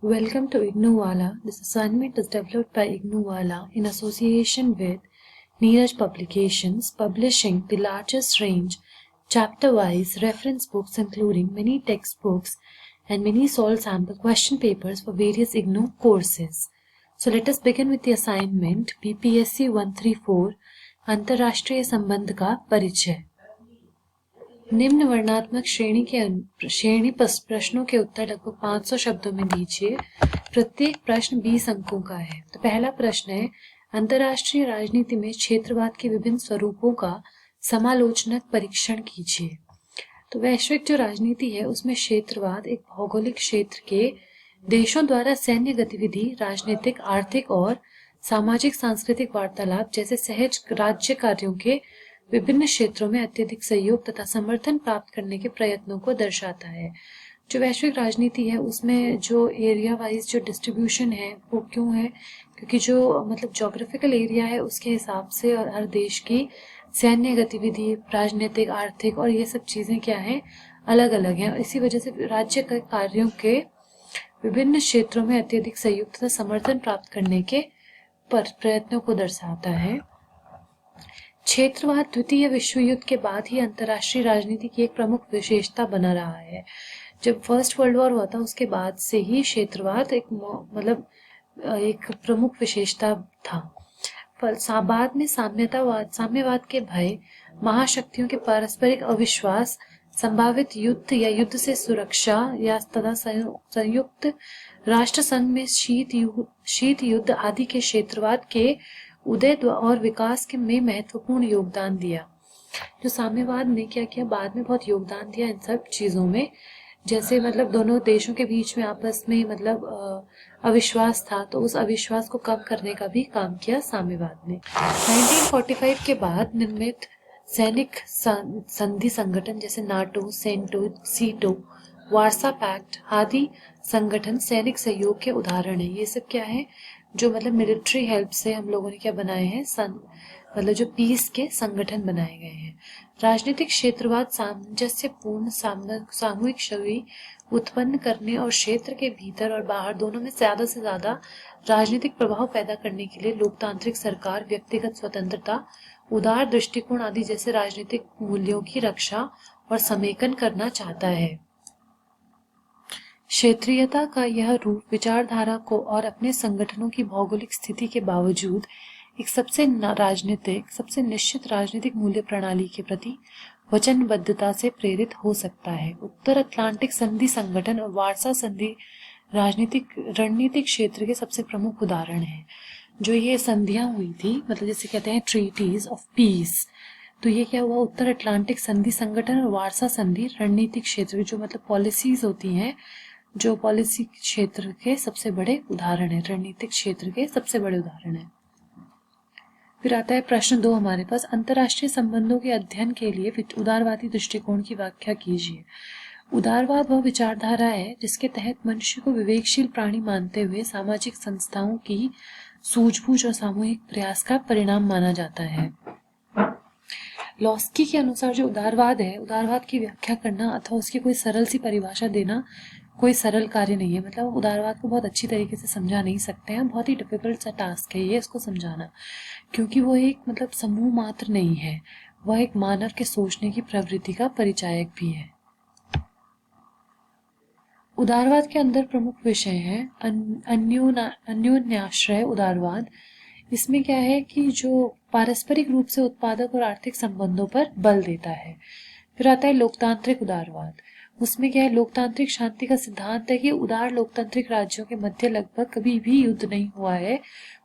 Welcome to IGNOUWALA. This assignment is developed by IGNOUWALA in association with Neeraj Publications, publishing the largest range, chapter-wise reference books including many textbooks and many solved sample question papers for various IGNOU courses. So let us begin with the assignment BPSC 134 अंतर्राष्ट्रीय संबंध का परिचय। निम्न वर्णात्मक श्रेणी प्रश्नों के उत्तर लगभग 500 शब्दों में दीजिए। प्रत्येक प्रश्न 20 अंकों का है। तो पहला प्रश्न है, अंतर्राष्ट्रीय राजनीति में क्षेत्रवाद के विभिन्न स्वरूपों का समालोचनात्मक परीक्षण कीजिए। तो वैश्विक जो राजनीति है उसमें क्षेत्रवाद एक भौगोलिक क्षेत्र के देशों द्वारा सैन्य गतिविधि, राजनीतिक, आर्थिक और सामाजिक सांस्कृतिक वार्तालाप जैसे सहज राज्य कार्यों के विभिन्न क्षेत्रों में अत्यधिक सहयोग तथा समर्थन प्राप्त करने के प्रयत्नों को दर्शाता है। जो वैश्विक राजनीति है उसमें जो एरिया वाइज जो डिस्ट्रीब्यूशन है वो क्यों है, क्योंकि जो ज्योग्राफिकल एरिया है उसके हिसाब से और हर देश की सैन्य गतिविधि, राजनीतिक, आर्थिक और ये सब चीजें क्या है, अलग अलग हैं। इसी वजह से राज्य के कार्यों के विभिन्न क्षेत्रों में अत्यधिक सहयोग तथा समर्थन प्राप्त करने के प्रयत्नों को दर्शाता है। क्षेत्रवाद द्वितीय विश्व युद्ध के बाद ही अंतर्राष्ट्रीय राजनीति की एक प्रमुख विशेषता बना रहा है। जब फर्स्ट वर्ल्ड वॉर हुआ था उसके बाद से ही क्षेत्रवाद एक एक प्रमुख विशेषता था। बाद में साम्यवाद के भय, महाशक्तियों के पारस्परिक अविश्वास, संभावित युद्ध या युद्ध से सुरक्षा या तथा संयुक्त राष्ट्र संघ में शीत युद्ध आदि के क्षेत्रवाद के उदय और विकास के में महत्वपूर्ण योगदान दिया। जो साम्यवाद ने क्या किया, बाद में बहुत योगदान दिया इन सब चीजों में। जैसे दोनों देशों के बीच में आपस में अविश्वास था, तो उस अविश्वास को कम करने का भी काम किया साम्यवाद ने। 1945 के बाद निर्मित सैनिक संधि संगठन जैसे नाटो, सेंटो, सीटो, वार्सा पैक्ट आदि संगठन सैनिक सहयोग के उदाहरण है। ये सब क्या है, जो मिलिट्री हेल्प से हम लोगों ने क्या बनाए हैं, जो पीस के संगठन बनाए गए हैं। राजनीतिक क्षेत्रवाद सामंजस्यपूर्ण सामूहिक छवि उत्पन्न करने और क्षेत्र के भीतर और बाहर दोनों में ज्यादा से ज्यादा राजनीतिक प्रभाव पैदा करने के लिए लोकतांत्रिक सरकार, व्यक्तिगत स्वतंत्रता, उदार दृष्टिकोण आदि जैसे राजनीतिक मूल्यों की रक्षा और समेकन करना चाहता है। क्षेत्रीयता का यह रूप विचारधारा को और अपने संगठनों की भौगोलिक स्थिति के बावजूद एक सबसे निश्चित राजनीतिक मूल्य प्रणाली के प्रति वचनबद्धता से प्रेरित हो सकता है। उत्तर अटलांटिक संधि संगठन और वार्सा संधि रणनीतिक क्षेत्र के सबसे प्रमुख उदाहरण हैं। जो ये संधियां हुई थी, जैसे कहते हैं ट्रीटीज ऑफ पीस, तो ये क्या हुआ, उत्तर अटलांटिक संधि संगठन और वार्सा संधि रणनीतिक क्षेत्र जो पॉलिसीज होती हैं, जो पॉलिसी क्षेत्र के सबसे बड़े उदाहरण है, रणनीतिक क्षेत्र के सबसे बड़े उदाहरण है। फिर आता है प्रश्न 2 हमारे पास, अंतर्राष्ट्रीय संबंधों के अध्ययन के लिए उदारवादी दृष्टिकोण की व्याख्या कीजिए। उदारवाद वह विचारधारा है जिसके तहत मनुष्य को विवेकशील प्राणी मानते हुए सामाजिक संस्थाओं की सूझबूझ और सामूहिक प्रयास का परिणाम माना जाता है। लॉस्की के अनुसार जो उदारवाद है, उदारवाद की व्याख्या करना अथवा उसकी कोई सरल सी परिभाषा देना कोई सरल कार्य नहीं है। उदारवाद को बहुत अच्छी तरीके से समझा नहीं सकते हैं, बहुत ही डिफिकल्ट सा टास्क है ये इसको समझाना, क्योंकि वो एक समूह मात्र नहीं है, वह एक मानव के सोचने की प्रवृत्ति का परिचायक भी है। उदारवाद के अंदर प्रमुख विषय है अन्योन्याश्रय उदारवाद। इसमें क्या है कि जो पारस्परिक रूप से उत्पादक और आर्थिक संबंधों पर बल देता है। फिर आता है लोकतांत्रिक उदारवाद। उसमें क्या है, लोकतांत्रिक शांति का सिद्धांत है कि उदार लोकतांत्रिक राज्यों के मध्य लगभग कभी भी युद्ध नहीं हुआ है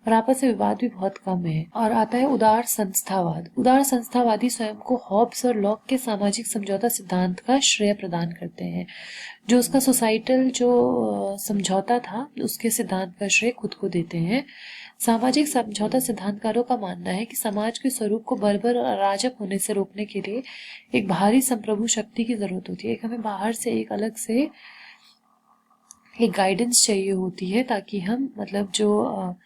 और आपस में विवाद भी बहुत कम है। और आता है उदार संस्थावाद। उदार संस्थावादी स्वयं को हॉब्स और लॉक के सामाजिक समझौता सिद्धांत का श्रेय प्रदान करते हैं। जो उसका सोसाइटल जो समझौता था उसके सिद्धांत का श्रेय खुद को देते हैं। सामाजिक समझौता सिद्धांतकारों का मानना है कि समाज के स्वरूप को बर्बर और अराजक होने से रोकने के लिए एक बाहरी संप्रभु शक्ति की जरूरत होती है। हमें बाहर से एक अलग से एक गाइडेंस चाहिए होती है, ताकि हम जो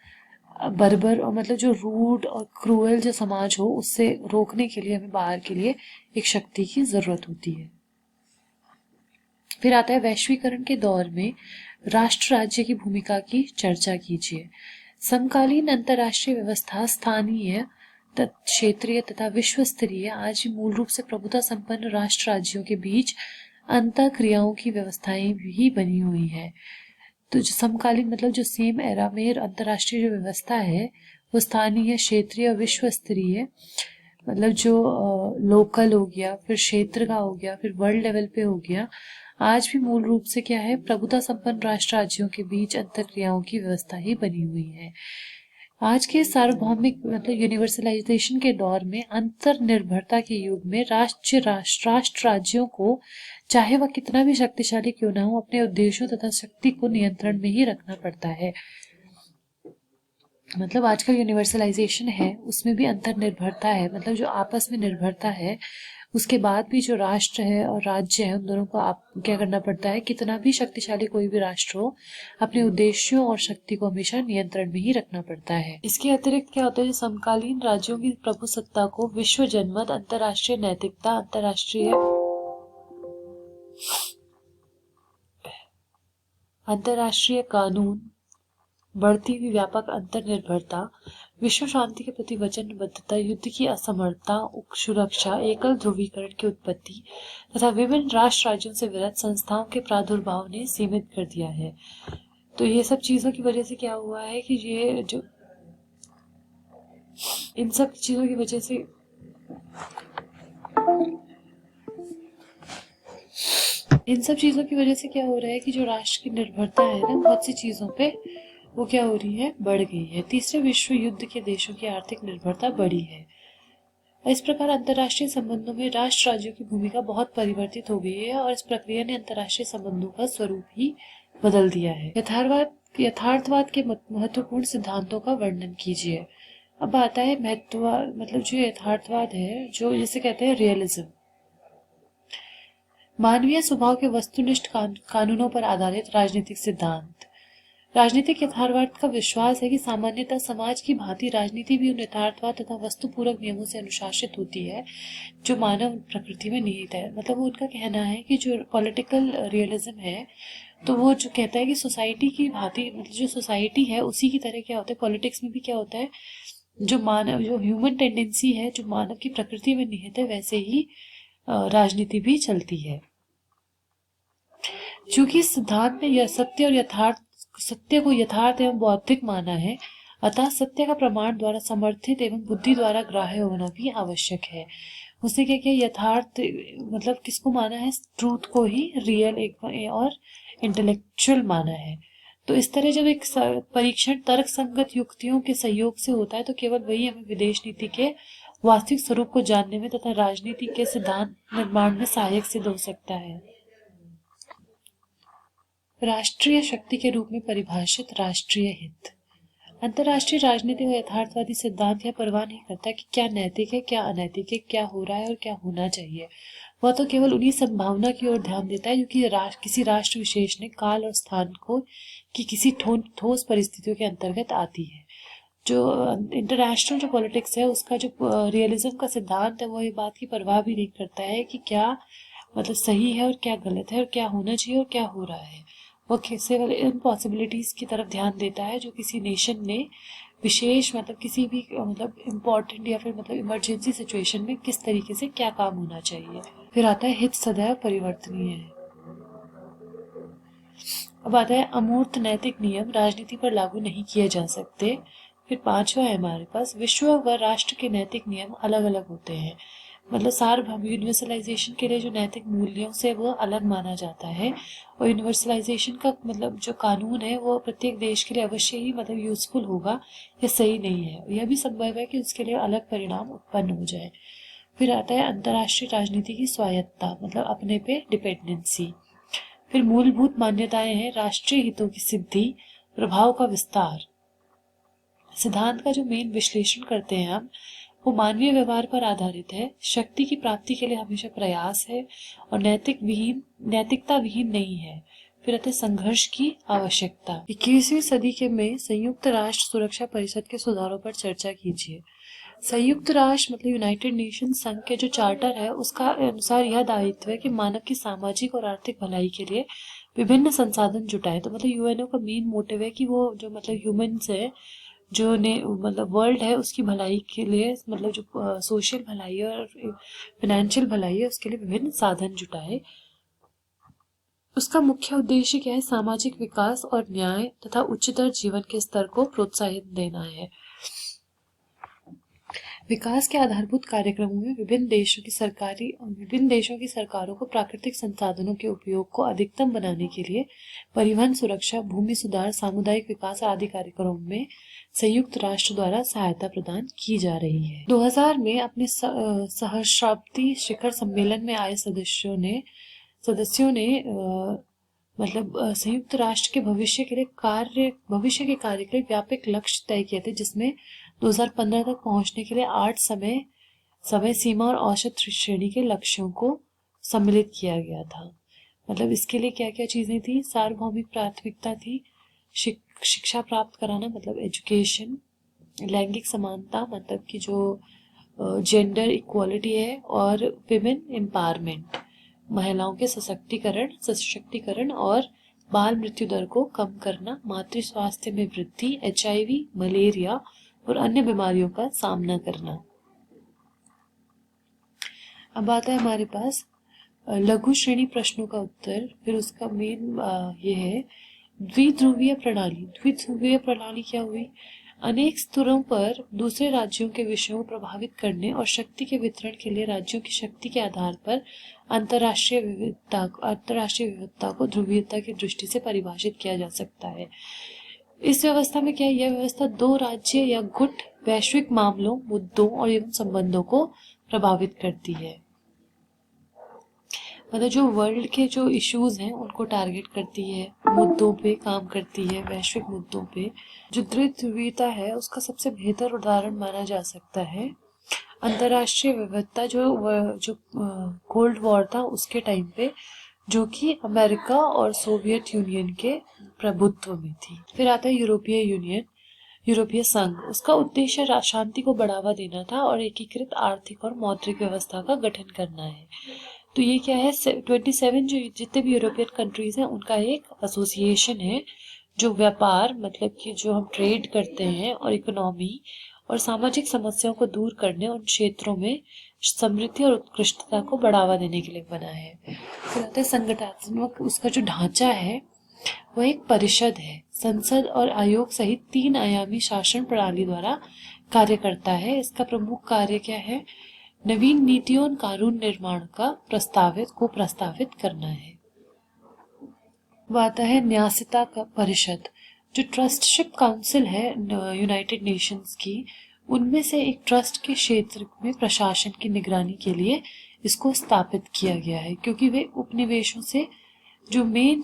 बर्बर और जो रूड और क्रूएल जो समाज हो उससे रोकने के लिए हमें बाहर के लिए एक शक्ति की जरूरत होती है। फिर आता है वैश्वीकरण के दौर में राष्ट्र राज्य की भूमिका की चर्चा कीजिए। समकालीन अंतर्राष्ट्रीय व्यवस्था स्थानीय, क्षेत्रीय तथा विश्व स्तरीय आज भी मूल रूप से प्रभुता संपन्न राष्ट्र राज्यों के बीच अंतर क्रियाओं की व्यवस्थाएं भी बनी हुई है। तो जो समकालीन मतलब जो सेम एरा में अंतर्राष्ट्रीय जो व्यवस्था है वो स्थानीय, क्षेत्रीय और विश्व स्तरीय, मतलब जो लोकल हो गया, फिर क्षेत्र का हो गया, फिर वर्ल्ड लेवल पे हो गया, आज भी मूल रूप से क्या है, प्रभुता संपन्न राष्ट्र राज्यों के बीच अंतरक्रियाओं की व्यवस्था ही बनी हुई है। आज के सार्वभौमिक मतलब यूनिवर्सलाइजेशन के दौर में अंतर निर्भरता के युग में राष्ट्र राज्यों को चाहे वह कितना भी शक्तिशाली क्यों ना हो अपने उद्देश्यों तथा शक्ति को नियंत्रण में ही रखना पड़ता है। मतलब आज का यूनिवर्सलाइजेशन है उसमें भी अंतर निर्भरता है, मतलब जो आपस में निर्भरता है उसके बाद भी जो राष्ट्र है और राज्य है उन दोनों को आप क्या करना पड़ता है, कितना भी शक्तिशाली कोई भी राष्ट्र हो अपने उद्देश्यों और शक्ति को हमेशा नियंत्रण में ही रखना पड़ता है। इसके अतिरिक्त क्या होता है, समकालीन राज्यों की प्रभुसत्ता को विश्व जनमत, अंतर्राष्ट्रीय नैतिकता, अंतर्राष्ट्रीय कानून, बढ़ती हुई व्यापक अंतर्निर्भरता, विश्व शांति के प्रति वचनबद्धता, युद्ध की असमर्थता, सुरक्षा, एकल ध्रुवीकरण की उत्पत्ति तथा विभिन्न राष्ट्र राज्यों से विरत संस्थाओं के प्रादुर्भाव ने सीमित कर दिया है। तो ये सब चीजों की वजह से क्या हुआ है कि ये जो इन सब चीजों की वजह से क्या हो रहा है कि जो राष्ट्र की निर्भरता है ना बहुत सी चीजों पे वो क्या हो रही है, बढ़ गई है। तीसरे विश्व युद्ध के देशों की आर्थिक निर्भरता बढ़ी है। इस प्रकार अंतर्राष्ट्रीय संबंधों में राष्ट्र राज्यों की भूमिका बहुत परिवर्तित हो गई है और इस प्रक्रिया ने अंतर्राष्ट्रीय संबंधों का स्वरूप ही बदल दिया है। यथार्थवाद के महत्वपूर्ण सिद्धांतों का वर्णन कीजिए। अब आता है मतलब जो यथार्थवाद है, जो जिसे कहते हैं रियलिज्म। मानवीय स्वभाव के वस्तुनिष्ठ कानूनों पर आधारित राजनीतिक सिद्धांत। राजनीतिक यथार्थवाद का विश्वास है कि सामान्यतः समाज की भांति राजनीति भी उन यथार्थवाद तथा वस्तुपूरक नियमों से अनुशासित होती है जो मानव प्रकृति में निहित है। मतलब वो उनका कहना है कि जो पॉलिटिकल रियलिज्म है तो वो जो कहता है कि सोसाइटी की भांति, मतलब जो सोसाइटी है उसी की तरह क्या होता है, पॉलिटिक्स में भी क्या होता है, जो ह्यूमन टेंडेंसी है जो मानव की प्रकृति में निहित है वैसे ही राजनीति भी चलती है। चूंकि सिद्धांत ने यह सत्य को यथार्थ एवं बौद्धिक माना है, अतः सत्य का प्रमाण द्वारा समर्थित एवं बुद्धि द्वारा ग्राह्य होना भी आवश्यक है। उसने क्या किया, यथार्थ मतलब किसको माना है, ट्रूथ को ही रियल और इंटेलेक्चुअल माना है। तो इस तरह जब एक परीक्षण तर्क संगत युक्तियों के सहयोग से होता है तो केवल वही हमें विदेश नीति के वास्तविक स्वरूप को जानने में तथा राजनीति के सिद्धांत निर्माण में सहायक सिद्ध हो सकता है। राष्ट्रीय शक्ति के रूप में परिभाषित राष्ट्रीय हित। अंतर्राष्ट्रीय राजनीति का यथार्थवादी सिद्धांत यह परवाह नहीं करता कि क्या नैतिक है, क्या अनैतिक है, क्या हो रहा है और क्या होना चाहिए। वह तो केवल उन्हीं संभावना की ओर ध्यान देता है जो कि किसी राष्ट्र विशेष ने काल और स्थान को कि किसी ठोस परिस्थितियों के अंतर्गत आती है। जो इंटरनेशनल जो पॉलिटिक्स है उसका जो रियलिज्म का सिद्धांत है वो ये बात की परवाह भी नहीं करता है कि क्या मतलब सही है और क्या गलत है और क्या होना चाहिए और क्या हो रहा है। वो केवल इन पॉसिबिलिटीज की तरफ ध्यान देता है जो किसी नेशन ने विशेष मतलब किसी भी मतलब इम्पोर्टेंट या फिर मतलब इमरजेंसी सिचुएशन में किस तरीके से क्या काम होना चाहिए। फिर आता है हित सदैव परिवर्तनीय है। अब आता है अमूर्त नैतिक नियम राजनीति पर लागू नहीं किए जा सकते। फिर पांचवा है हमारे पास विश्व व राष्ट्र के नैतिक नियम अलग अलग होते हैं। मतलब सार्वभौमिक यूनिवर्सलाइजेशन के लिए जो नैतिक मूल्यों से वो अलग माना जाता है और यूनिवर्सलाइजेशन का मतलब जो कानून है वो प्रत्येक देश के लिए अवश्य ही मतलब यूजफुल होगा या सही नहीं है। यह भी संभव है कि उसके लिए अलग परिणाम उत्पन्न हो जाए। फिर आता है अंतर्राष्ट्रीय राजनीति की स्वायत्तता, मतलब अपने पे डिपेंडेंसी। फिर मूलभूत मान्यताएं हैं राष्ट्रीय हितों की सिद्धि, प्रभाव का विस्तार। सिद्धांत का जो मेन विश्लेषण करते हैं हम वो मानवीय व्यवहार पर आधारित है, शक्ति की प्राप्ति के लिए हमेशा प्रयास है और नैतिकता विहीन नहीं है। फिर आते संघर्ष की आवश्यकता। 21वीं सदी के में संयुक्त राष्ट्र सुरक्षा परिषद के सुधारों पर चर्चा कीजिए। संयुक्त राष्ट्र मतलब यूनाइटेड नेशन संघ के जो चार्टर है उसका अनुसार यह दायित्व है कि मानव की सामाजिक और आर्थिक भलाई के लिए विभिन्न संसाधन जुटाए। तो मतलब यूएनओ का मेन मोटिव है कि वो जो मतलब ह्यूमंस है, जो ने मतलब वर्ल्ड है, उसकी भलाई के लिए, मतलब जो सोशल भलाई है और फाइनेंशियल भलाई है, उसके लिए विभिन्न साधन जुटाए। उसका मुख्य उद्देश्य क्या है? सामाजिक विकास और न्याय तथा उच्चतर जीवन के स्तर को प्रोत्साहित देना है। विकास के आधारभूत कार्यक्रमों में विभिन्न देशों की सरकारों को प्राकृतिक संसाधनों के उपयोग को अधिकतम बनाने के लिए परिवहन सुरक्षा, भूमि सुधार, सामुदायिक विकास आदि कार्यक्रमों में संयुक्त राष्ट्र द्वारा सहायता प्रदान की जा रही है। 2000 में अपने सहस्राब्दी शिखर सम्मेलन में आए सदस्यों ने संयुक्त राष्ट्र के भविष्य के कार्य के लिए व्यापक लक्ष्य तय किए थे, जिसमें 2015 तक पहुंचने के लिए 8 समय सीमा और औसत श्रेणी के लक्ष्यों को सम्मिलित किया गया था। मतलब इसके लिए क्या क्या चीजें थी? सार्वभौमिक प्राथमिकता थी, शिक्षा प्राप्त कराना मतलब एजुकेशन, लैंगिक समानता मतलब कि जो जेंडर इक्वालिटी है, और विमेन एम्पावरमेंट महिलाओं के सशक्तिकरण और बाल मृत्यु दर को कम करना, मातृ स्वास्थ्य में वृद्धि, HIV, मलेरिया और अन्य बीमारियों का सामना करना। अब आता है हमारे पास लघु श्रेणी प्रश्नों का उत्तर। फिर उसका मेन ये है द्विध्रुवीय प्रणाली। द्विध्रुवीय प्रणाली क्या हुई? अनेक स्तरों पर दूसरे राज्यों के विषयों को प्रभावित करने और शक्ति के वितरण के लिए राज्यों की शक्ति के आधार पर अंतर्राष्ट्रीय विविधता को ध्रुवीयता की दृष्टि से परिभाषित किया जा सकता है। इस व्यवस्था में क्या है? यह व्यवस्था दो राज्य या गुट वैश्विक मामलों, मुद्दों और एवं संबंधों को प्रभावित करती है। मतलब जो वर्ल्ड के जो इश्यूज हैं उनको टारगेट करती है, मुद्दों पे काम करती है, वैश्विक मुद्दों पे। जो द्विध्रुवीयता है उसका सबसे बेहतर उदाहरण माना जा सकता है अंतर्राष्ट्रीय विविधता, जो कोल्ड वॉर था उसके टाइम पे, जो कि अमेरिका और सोवियत यूनियन के प्रभुत्व में थी। फिर आता है यूरोपीय संघ। उसका उद्देश्य शांति को बढ़ावा देना था और एकीकृत आर्थिक और मौद्रिक व्यवस्था का गठन करना है। तो ये क्या है? 27 जो जितने भी यूरोपियन कंट्रीज हैं उनका एक एसोसिएशन है, जो व्यापार मतलब कि जो हम ट्रेड करते हैं और इकोनॉमी और सामाजिक समस्याओं को दूर करने, उन क्षेत्रों में समृद्धि और उत्कृष्टता को बढ़ावा देने के लिए बना है। फिर आता है संगठनात्मक। उसका जो ढांचा है वह एक परिषद है, संसद और आयोग सहित 3 आयामी शासन प्रणाली द्वारा कार्य करता है। इसका प्रमुख कार्य क्या है? नवीन नीतियों और कानून निर्माण का प्रस्तावित करना है। वह आता है न्यासिता का परिषद। जो ट्रस्टशिप काउंसिल है यूनाइटेड नेशंस की, उनमें से एक ट्रस्ट के क्षेत्र में प्रशासन की निगरानी के लिए इसको स्थापित किया गया है, क्योंकि वे उपनिवेशों से जो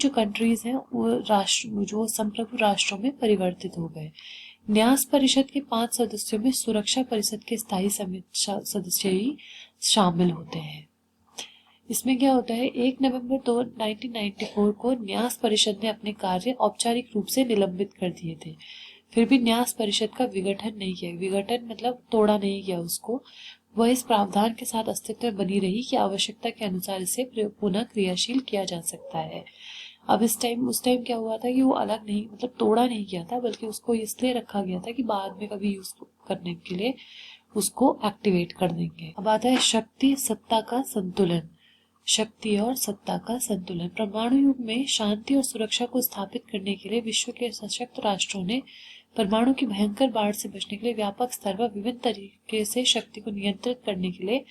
कंट्रीज हैं वो संप्रभु राष्ट्रों में परिवर्तित हो गए। न्यास परिषद के 5 सदस्यों में सुरक्षा परिषद के स्थायी सदस्य ही शामिल होते हैं। इसमें क्या होता है? 1 नवंबर 1994 को न्यास परिषद ने अपने कार्य औपचारिक रूप से निलंबित कर दिए थे। फिर भी न्यास परिषद का विघटन नहीं किया। विघटन मतलब तोड़ा नहीं गया उसको। वह इस प्रावधान के साथ अस्तित्व में बनी रही कि आवश्यकता के अनुसार इसे पुनः क्रियाशील किया जा सकता है। अब उस टाइम क्या हुआ था कि वो अलग नहीं, मतलब तोड़ा नहीं गया था, बल्कि उसको इसलिए रखा गया था कि बाद में कभी यूज करने के लिए उसको एक्टिवेट कर देंगे। अब आता है शक्ति सत्ता का संतुलन। शक्ति और सत्ता का संतुलन। परमाणु युग में शांति और सुरक्षा को स्थापित करने के लिए विश्व के सशक्त राष्ट्रों ने परमाणु की भयंकर बाढ़ से बचने के लिए व्यापक स्तर पर विभिन्न तरीके से शक्ति को नियंत्रित करने के लिए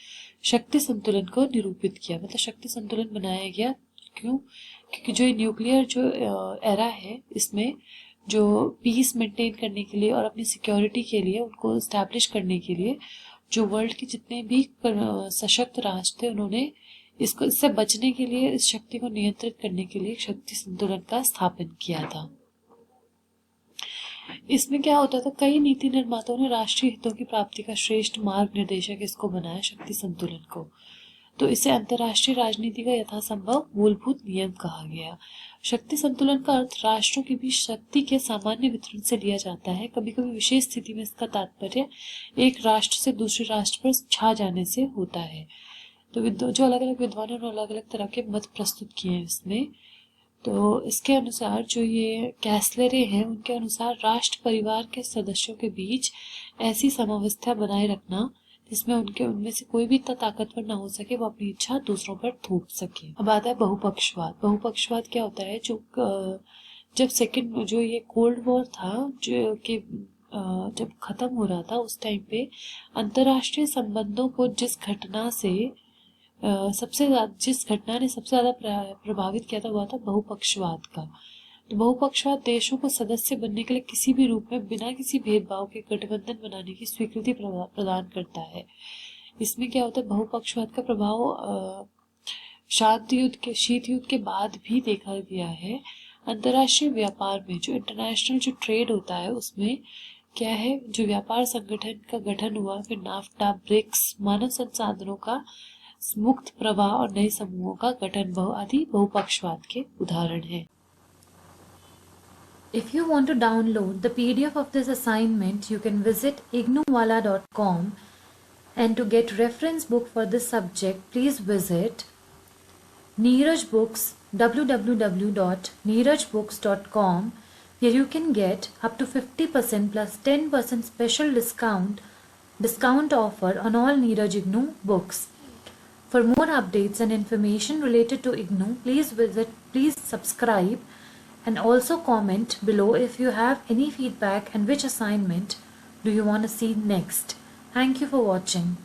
शक्ति संतुलन को निरूपित किया। मतलब शक्ति संतुलन बनाया गया। क्यों? क्योंकि जो न्यूक्लियर जो एरा है, इसमें जो पीस मेंटेन करने के लिए और अपनी सिक्योरिटी के लिए उनको एस्टैब्लिश करने के लिए जो वर्ल्ड के जितने भी सशक्त राष्ट्र थे, उन्होंने इससे बचने के लिए, इस शक्ति को नियंत्रित करने के लिए शक्ति संतुलन का स्थापन किया था। इसमें क्या होता था? कई नीति निर्माताओं ने राष्ट्रीय हितों की प्राप्ति का श्रेष्ठ मार्ग निर्देशक इसको बनाया, शक्ति संतुलन को। तो इसे अंतर्राष्ट्रीय राजनीति का यथासंभव मूलभूत नियम कहा गया। शक्ति संतुलन का अर्थ राष्ट्रों के बीच शक्ति के सामान्य वितरण से लिया जाता है। कभी कभी विशेष स्थिति में इसका तात्पर्य एक राष्ट्र से दूसरे राष्ट्र पर छा जाने से होता है। तो जो अलग अलग विद्वानों ने अलग अलग तरह के मत प्रस्तुत किए हैं इसमें। तो इसके अनुसार जो ये कैसलरे हैं उनके अनुसार राष्ट्र परिवार के सदस्यों के बीच ऐसी समावस्था बनाए रखना जिसमें उनमें से कोई भी इतना ताकतवर ना हो सके वो अपनी इच्छा दूसरों पर थोप सके। अब आता है बहुपक्षवाद। बहुपक्षवाद क्या होता है? जब सेकंड जो ये कोल्ड वॉर था जो कि जब खत्म हो रहा था उस टाइम पे अंतर्राष्ट्रीय संबंधों को जिस घटना ने सबसे ज्यादा प्रभावित किया था वो था बहुपक्षवाद का। तो बहुपक्षवाद देशों को सदस्य बनने के लिए किसी भी रूप में बिना किसी भेदभाव के गठबंधन बनाने की स्वीकृति प्रदान करता है। इसमें क्या होता है? बहुपक्षवाद का प्रभाव शीत युद्ध के बाद भी देखा गया है। अंतर्राष्ट्रीय व्यापार में जो इंटरनेशनल जो ट्रेड होता है उसमें क्या है, जो व्यापार संगठन का गठन हुआ, फिर नाफ्टा, ब्रिक्स, मानव संसाधनों का मुक्त प्रवाह और नए समूहों का गठन आदि बहुपक्षवाद के उदाहरण हैं। If you want to download the PDF of this assignment, you can visit ignuwala.com, and to get reference book for this subject, please visit Neeraj Books, www.neerajbooks.com, where you can get up to 50% plus 10% special discount offer on all Neeraj IGNOU books. For more updates and information related to IGNOU, please subscribe and also comment below if you have any feedback and which assignment do you want to see next. Thank you for watching.